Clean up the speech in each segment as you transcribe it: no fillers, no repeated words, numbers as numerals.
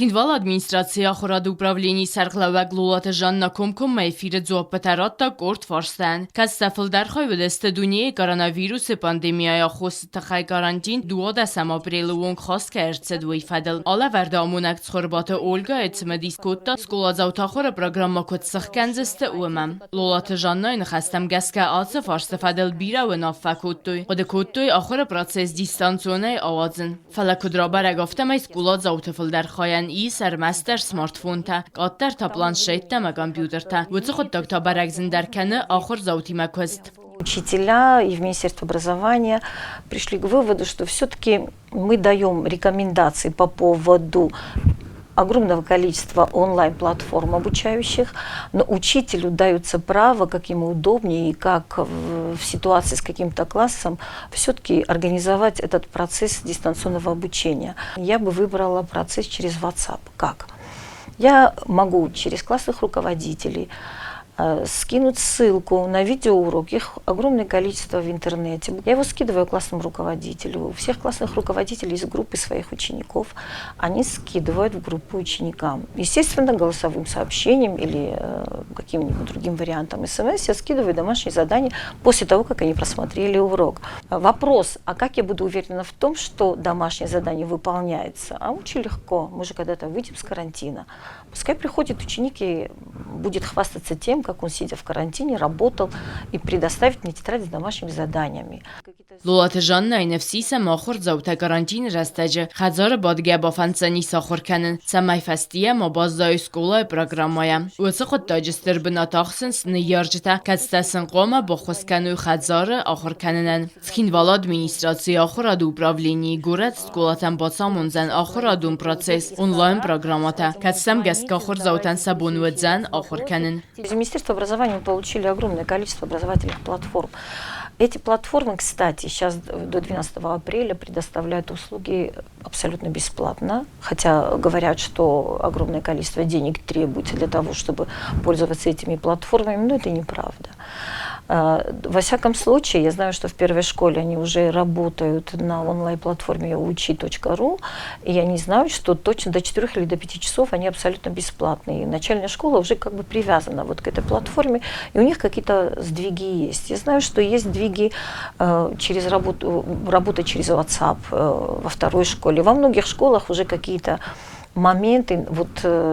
Սխինվալ ադմինիստրացիա խորադ ուպրավլենի սարղլավակ լուլատը Ժաննա Կոմկոմ մայֆիրը ձոապպետարատտա կորդ վարստան։ Կաց ստաֆլ դարխոյ վդեստը դունիե կորոնավիրուսը պանդեմիայա խոսը տխայ կարանտին դուոդա սամապրելը ուոնք խոսքը երցեդ վույֆադել։ Ալա վարդա ամունակ ծխորբատը Օլգա էցմդիս կոտտա սկոլազավթախորը պրոգրամմա կոտ սխկանձստը ուըմամ։ Լուլատը Ժաննայն խաստամ գասկա ալցը վարստը բիրավը նավվա կոտտոյ։ Ode կոտտոյ ախորը պրոցես դիստանցոնայ ավածն։ Ֆալակուդրաբարագ ավտամայ սկոլազավթը դարխոյան Իսер мастер смартфонта, каттар планшетта, компьютерта. Выцехот так барак зиндарканы ахор заутимакост. Учителя и в Министерство образования пришли к выводу, что все-таки мы даем рекомендации по поводу огромного количества онлайн-платформ обучающих, но учителю дается право, как ему удобнее и как в ситуации с каким-то классом, все-таки организовать этот процесс дистанционного обучения. Я бы выбрала процесс через WhatsApp. Как? Я могу через классных руководителей скинуть ссылку на видеоурок, их огромное количество в интернете. Я его скидываю классному руководителю. У всех классных руководителей из группы своих учеников, они скидывают в группу ученикам. Естественно, голосовым сообщением или каким-нибудь другим вариантом СМС я скидываю домашние задания после того, как они просмотрели урок. Вопрос, а как я буду уверена в том, что домашнее задание выполняется? А очень легко, мы же когда-то выйдем с карантина. Пускай приходит ученик и будет хвастаться тем, как он, сидя в карантине, работал и предоставит мне тетрадь с домашними заданиями. Լուլատը Ժաննա այնևսիսը մախոր զավթա կարանտին ռաստաջը խազարը բադգե բաֆանցանի սախոր կանն սամայֆաստիա մոբազդայ սկոլա պրոգրամայա ուծը խոտաջստր բնատախսնս նյարջտա կացտասն qoմա բոխոսկանու խազարը ախոր կաննան Սխինվալ ադմինիստրացիա խորադ ուպրավլենի գորած սկոլատան բացամոնզան ախորադուն процесс онлайн программата кацсам гаскахор зауտан сабонуэдзан ախոր կանն Из Министерства образования мы получили огромное количество образовательных платформ. Эти платформы, кстати, сейчас до 12 апреля предоставляют услуги абсолютно бесплатно, хотя говорят, что огромное количество денег требуется для того, чтобы пользоваться этими платформами, но это неправда. Во всяком случае, я знаю, что в первой школе они уже работают на онлайн-платформе учи.ру, и они знают, что точно до 4 или до 5 часов они абсолютно бесплатные. И начальная школа уже как бы привязана вот к этой платформе, и у них какие-то сдвиги есть. Я знаю, что есть сдвиги через работа через WhatsApp во второй школе. Во многих школах уже какие-то моменты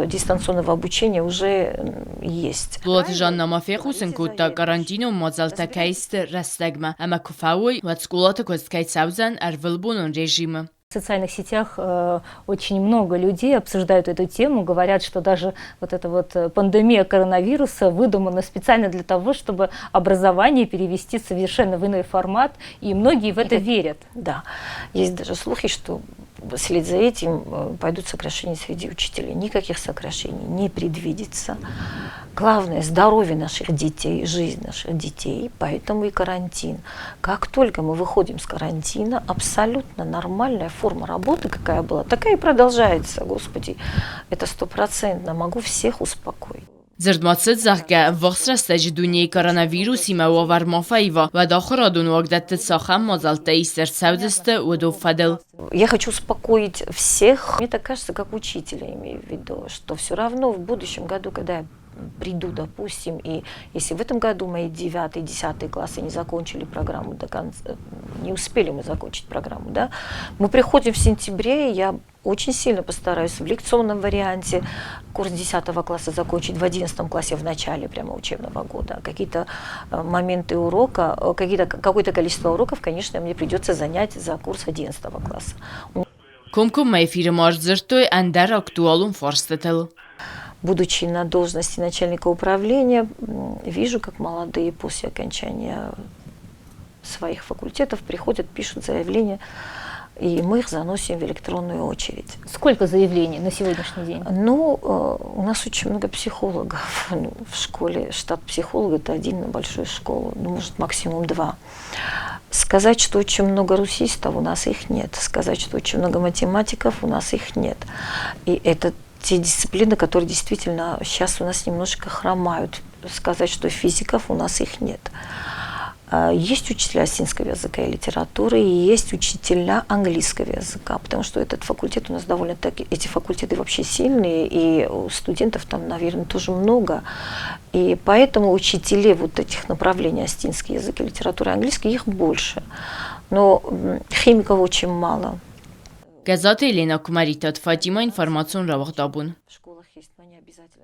дистанционного обучения уже есть. Лулатը Ժաննա մաֆեխուսն կուտա կարանտինո մոզալտակայստը ռաստագմա, ама կուֆաուй վատ սկոլատը կոստկայցավզան արվլբոնոն режима. В социальных сетях очень много людей обсуждают эту тему, говорят, что даже вот эта вот пандемия коронавируса выдумана специально для того, чтобы образование перевести совершенно в иной формат, и многие в это верят. Да, есть даже слухи, что вслед за этим пойдут сокращения среди учителей. Никаких сокращений не предвидится. Главное – здоровье наших детей, жизнь наших детей, поэтому и карантин. Как только мы выходим с карантина, абсолютно нормальная форма работы, какая была, такая и продолжается, Господи. Это 100%, могу всех успокоить. Зердмацет захга вахсрастаji дуней коронавирус има вармафаива вадахрадун вагдат сахам мазалтай сердцавдесте удофадел. Я хочу успокоить всех. Мне так кажется, как учителя, имею в виду, что все равно в будущем году, когда я приду, допустим, и если в этом году мои 9 и 10 классы не закончили программу до конца, не успели мы закончить программу, да, мы приходим в сентябре, я очень сильно постараюсь в лекционном варианте курс 10 класса закончить в 11 классе в начале прямо учебного года. Какие-то моменты урока, какое-то количество уроков, конечно, мне придется занять за курс 11 класса. Ком-ком эфиры марзертой андер актуалум форстетел. Будучи на должности начальника управления, вижу, как молодые после окончания своих факультетов приходят, пишут заявления, и мы их заносим в электронную очередь. Сколько заявлений на сегодняшний день? Ну, у нас очень много психологов в школе. Штат психолога – это один на большую школу, ну, может, максимум 2. Сказать, что очень много русистов, у нас их нет. Сказать, что очень много математиков, у нас их нет. И это те дисциплины, которые действительно сейчас у нас немножко хромают. Сказать, что физиков у нас их нет. Есть учителя осетинского языка и литературы, и есть учителя английского языка, потому что этот факультет у нас довольно-таки, эти факультеты вообще сильные, и у студентов там, наверное, тоже много. И поэтому учителей вот этих направлений осетинский язык и литература, и английский, их больше. Но химиков очень мало. Գազատ Էլենա Կումարիտատ Ֆատիմա ինֆորմացիոն ռավախտաբուն В школах есть, но не обязательно.